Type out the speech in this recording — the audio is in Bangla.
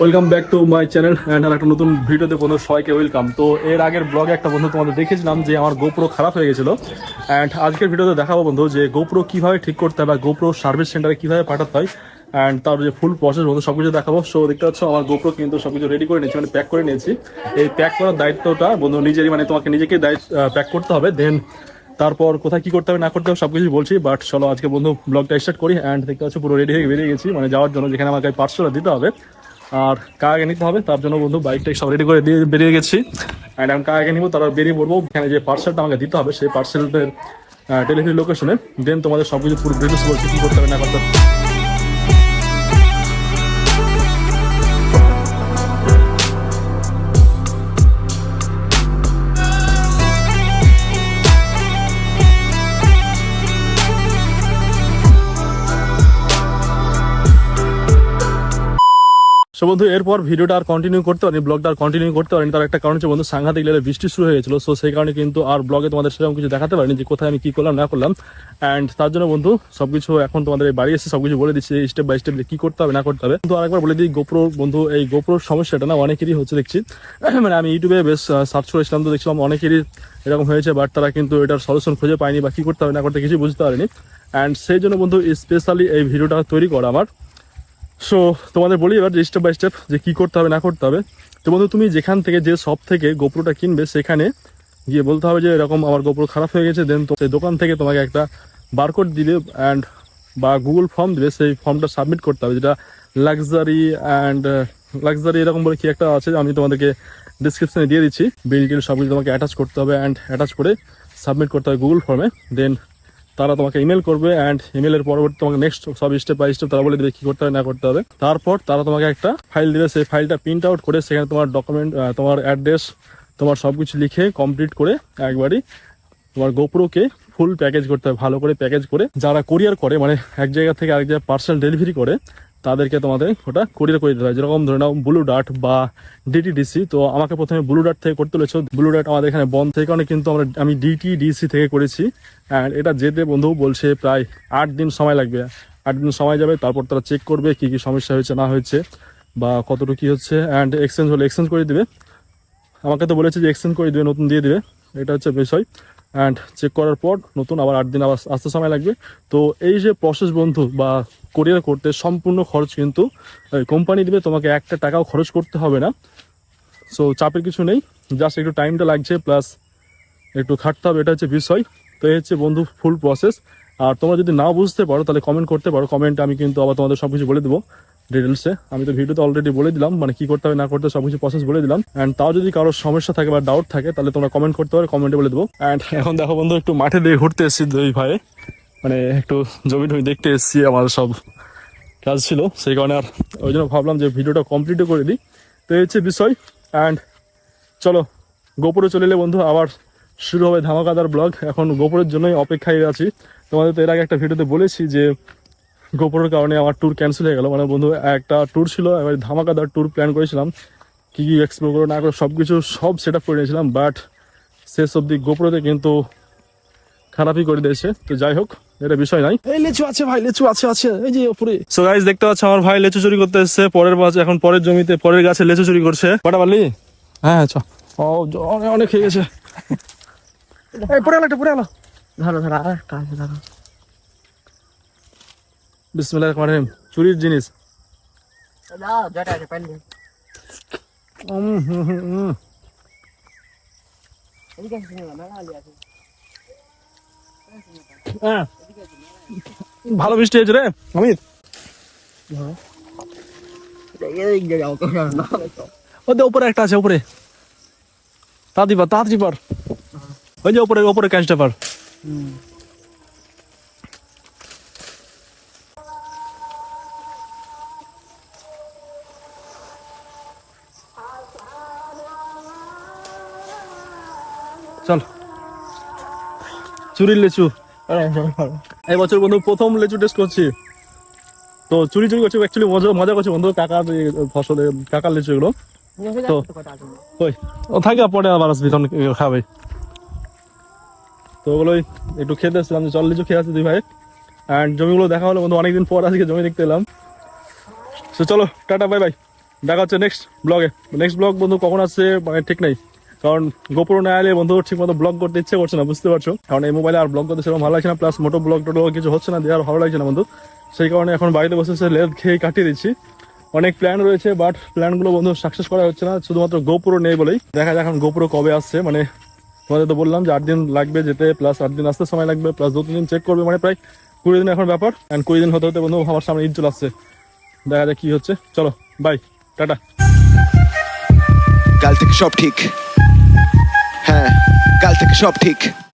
Welcome back to my channel and আর একটা নতুন ভিডিওতে বন্ধু সবাইকে ওয়েলকাম। তো এর আগের ব্লগে একটা বন্ধু তোমাদের দেখেছিলাম যে আমার গোপ্রো খারাপ হয়ে গেছিলো, অ্যান্ড আজকের ভিডিওতে দেখাবো বন্ধু যে গোপ্রো কীভাবে ঠিক করতে হয় বা গোপ্রো সার্ভিস সেন্টারে কীভাবে পাঠাতে হয় অ্যান্ড তার যে ফুল প্রসেস বন্ধু সব কিছু দেখাবো। সো দেখতে পাচ্ছ আমার গোপ্রো কিন্তু সব কিছু রেডি করে নিয়েছি, মানে প্যাক করে নিয়েছি। এই প্যাক করার দায়িত্বটা বন্ধু নিজেরই, মানে তোমাকে নিজেকে প্যাক করতে হবে। দেন তারপর কোথায় কী করতে হবে না করতে হবে সব কিছু বলছি, বাট চলো আজকে বন্ধু ব্লগটা স্টার্ট করি। অ্যান্ড দেখতে পাচ্ছ পুরো রেডি হয়ে বেরিয়ে গেছি, মানে যাওয়ার জন্য যেখানে আমাকে পার্সেলটা দিতে হবে আর কাকে নিতে হবে তার জন্য বন্ধু বাইকটা সব রেডি করে দিয়ে বেরিয়ে গেছি। অ্যান্ড আমি কাকে নিবো তারা বেরিয়ে পড়বো, এখানে যে পার্সেলটা আমাকে দিতে হবে সেই পার্সেলটার ডেলিভারি লোকেশনে। দেন তোমাদের সব কিছু পুরো ডিটেলস বলছি কী করতে হবে না করতে হবে। সো বন্ধু এরপর ভিডিওটা আর কন্টিনিউ করতে পারিনি, ব্লগটা আর কন্টিনিউ করতে পারিনি। তার একটা কারণ হচ্ছে বন্ধু সাংঘাতিক লেভেলে বৃষ্টি শুরু হয়ে গেছিল। সো সেই কারণে কিন্তু আর ব্লগে তোমাদের সেরকম কিছু দেখাতে পারিনি যে কোথায় আমি কী করলাম না করলাম। অ্যান্ড তার জন্য বন্ধু সব কিছু এখন তোমাদের বাড়ি এসে সব কিছু বলে দিচ্ছি স্টেপ বাই স্টেপ যে কী করতে হবে না করতে হবে। কিন্তু আরেকবার বলে দিই গোপ্রো বন্ধু, এই গোপ্রোর সমস্যাটা না অনেকেরই হচ্ছে দেখছি। মানে আমি ইউটিউবে বেশ সার্চ করেছিলাম, তো দেখছিলাম অনেকেরই এরকম হয়েছে, বাট তারা কিন্তু এটার সলিউশন খুঁজে পায়নি বা কী করতে হবে না করতে কিছু বুঝতে পারেনি। অ্যান্ড সেই জন্য বন্ধু স্পেশালি এই ভিডিওটা তৈরি করা আমার। সো তোমাদের বলি এবার স্টেপ বাই স্টেপ যে কী করতে হবে না করতে হবে। তো বন্ধু তুমি যেখান থেকে যে শপ থেকে গোপ্রোটা কিনবে সেখানে গিয়ে বলতে হবে যে এরকম আমার গোপ্রো খারাপ হয়ে গেছে। দেন তো সেই দোকান থেকে তোমাকে একটা বারকোড দিবে অ্যান্ড বা গুগল ফর্ম দিবে, সেই ফর্মটা সাবমিট করতে হবে, যেটা লাক্সারি এরকম বলে কি একটা আছে, আমি তোমাদেরকে ডিসক্রিপশনে দিয়ে দিচ্ছি। বিল টিল সব কিছু তোমাকে অ্যাটাচ করতে হবে অ্যান্ড অ্যাটাচ করে সাবমিট করতে হবে গুগল ফর্মে। দেন তারা তোমাকে ইমেল করবে অ্যান্ড ইমেলের পরবর্তী তোমাকে নেক্সট সব স্টেপ বাই স্টেপ তারা বলে দেবে কী করতে হবে না করতে হবে। তারপর তারা তোমাকে একটা ফাইল দেবে, সেই ফাইলটা প্রিন্ট আউট করে সেখানে তোমার ডকুমেন্ট, তোমার অ্যাড্রেস, তোমার সব কিছু লিখে কমপ্লিট করে একবারই তোমার গোপ্রোকে ফুল প্যাকেজ করতে হবে, ভালো করে প্যাকেজ করে। যারা কোরিয়ার করে, মানে এক জায়গা থেকে আরেক জায়গায় পার্সেল ডেলিভারি করে, তাদেরকে তোমাদের ওটা কোরিয়ার করে দিতে হয়। যেরকম ধরে নাও ব্লু ডার্ট বা ডিটিডিসি, তো আমাকে প্রথমে ব্লু ডার্ট থেকে করতে হয়েছে। ব্লু ডার্ট আমাদের এখানে বন্ধ, সেই কারণে কিন্তু আমি ডিটিডিসি থেকে করেছি। অ্যান্ড এটা যেতে বন্ধু বলছে প্রায় 8 দিন সময় লাগবে। 8 দিন সময় যাবে, তারপর তারা চেক করবে কী কী সমস্যা হয়েছে না হয়েছে বা কতটুকু কী হচ্ছে। অ্যান্ড এক্সচেঞ্জ হলে এক্সচেঞ্জ করে দিবে, আমাকে তো বলেছে যে এক্সচেঞ্জ করে দিবে, নতুন দিয়ে দিবে, এটা হচ্ছে বিষয়। অ্যান্ড চেক করার পর নতুন আবার 8 দিন আবার আসতে সময় লাগবে। তো এই যে প্রসেস বন্ধু বা কোরিয়ার করতে সম্পূর্ণ খরচ কিন্তু কোম্পানি দিবে, তোমাকে একটা টাকাও খরচ করতে হবে না। সো চাপের কিছু নেই, জাস্ট একটু টাইমটা লাগছে প্লাস একটু খাটতে হবে, এটা হচ্ছে বিষয়। তো এই হচ্ছে বন্ধু ফুল প্রসেস। আর তোমরা যদি না বুঝতে পারো তাহলে কমেন্ট করতে পারো, কমেন্টে আমি কিন্তু আবার তোমাদের সব কিছু বলে দেবো ডিটেলসে। আমি তো ভিডিওতে অলরেডি বলে দিলাম মানে কী করতে হবে না করতে সব কিছু প্রসেস বলে দিলাম। অ্যান্ড তাও যদি কারোর সমস্যা থাকে বা ডাউট থাকে তাহলে তোমরা কমেন্ট করতে পারো, কমেন্টে বলে দেবো। অ্যান্ড এখন দেখো বন্ধু একটু মাঠে দিয়ে ঘুরতে এসেছি দুই ভাই, মানে একটু জমি টমি দেখতে এসেছি, আমার সব কাজ ছিল সেই কারণে। আর ওই জন্য ভাবলাম যে ভিডিওটা কমপ্লিটও করে দিই। তো এই হচ্ছে বিষয়। অ্যান্ড চলো গোপুরে চলে এলে বন্ধু আবার শুরু হবে ধামাকাদার ব্লগ। এখন গোপুরের জন্যই অপেক্ষায় আছি। তোমাদের তো এর আগে একটা ভিডিওতে বলেছি যে গোপুরের কারণে আমার ট্যুর ক্যান্সেল হয়ে গেল। মানে বন্ধু একটা ট্যুর ছিল, এবার ধামাকাদার ট্যুর প্ল্যান করেছিলাম, কী কী এক্সপ্লোর করে না করে সব কিছু সব সেট আপ করে নিয়েছিলাম, বাট শেষ অব্দি গোপুরতে কিন্তু খারাপই করে দিয়েছে। তো যাই হোক, এটা বিষয় নাই। এই লেচু আছে ভাই, লেচু আছে এই যে উপরে। সো গাইস দেখতে পাচ্ছ আমার ভাই লেচু চুরি করতে এসেছে পরের মাঝে, এখন পরের জমিতে পরের গাছে লেচু চুরি করছে। কটা পারলি? হ্যাঁ চ, অনেক হয়ে গেছে। এই পড়ে গেল, পড়ে গেল। ধরো ধরো আর একটা আছে ধরো। বিসমিল্লাহির রহমানির রহিম। চুরির জিনিস। দাও যেটা আছে পাইলে। এদিকে আসুন না, মেলা আছে। হ্যাঁ ভালো বৃষ্টি হয়েছে রে অমিত। ওদের উপরে একটা আছে, উপরে তাড়াতাড়ি পার। ওই যে উপরে ক্যাচটা পার। চল চুরির লেচু এই বছর বন্ধু প্রথম লেচু টেস্ট করছি। তো চুরি করছি অ্যাকচুয়ালি মজা করছি বন্ধু, কাকার ফসলে কাকার লেচু এগুলো। তো ওই ও থাকে পরে আবার আসবি তখন খাবে। তো ওগুলোই একটু খেতে আসছিলাম, যে চল লিচু খেয়ে আসছি দুই ভাই। অ্যান্ড জমিগুলো দেখা হলো বন্ধু, অনেকদিন পর আজকে জমি দেখতে এলাম। তো চলো টাটা বাই বাই। দেখা হচ্ছে নেক্সট ব্লগে। নেক্সট ব্লগ বন্ধু কখন আসছে মানে ঠিক নেই, কারণ গোপুর না এলে বন্ধু ঠিক মতো ব্লগ করতে ইচ্ছে করছে না, বুঝতে পারছো, কারণ এই মোবাইলে আর ব্লগ করতে সেরকম ভালো লাগছে না, প্লাস মোটো ব্লগ টোটো কিছু হচ্ছে না, দিয়ে আর ভালো লাগছে না বন্ধু। সেই কারণে এখন বাড়িতে বসে লেদ খেয়ে কাটিয়ে দিচ্ছি। অনেক প্ল্যান রয়েছে, বাট প্ল্যানগুলো বন্ধু সাকসেস করা হচ্ছে না, শুধুমাত্র গোপুরো নেই বলেই। দেখা যাক এখন গোপুরো কবে আসছে, মানে তোমাদের তো বললাম যে 8 দিন লাগবে যেতে, প্লাস 8 দিন আসতে সময় লাগবে, প্লাস 2-3 দিন চেক করবে, মানে প্রায় 20 দিন এখন ব্যাপার। অ্যান্ড 20 দিন হতে হতে বন্ধু আমার সামনে ঈদ চলে আসছে, দেখা যাক কি হচ্ছে। চলো বাই, টাটা। কাল থেকে সব ঠিক, হ্যাঁ কাল থেকে সব ঠিক।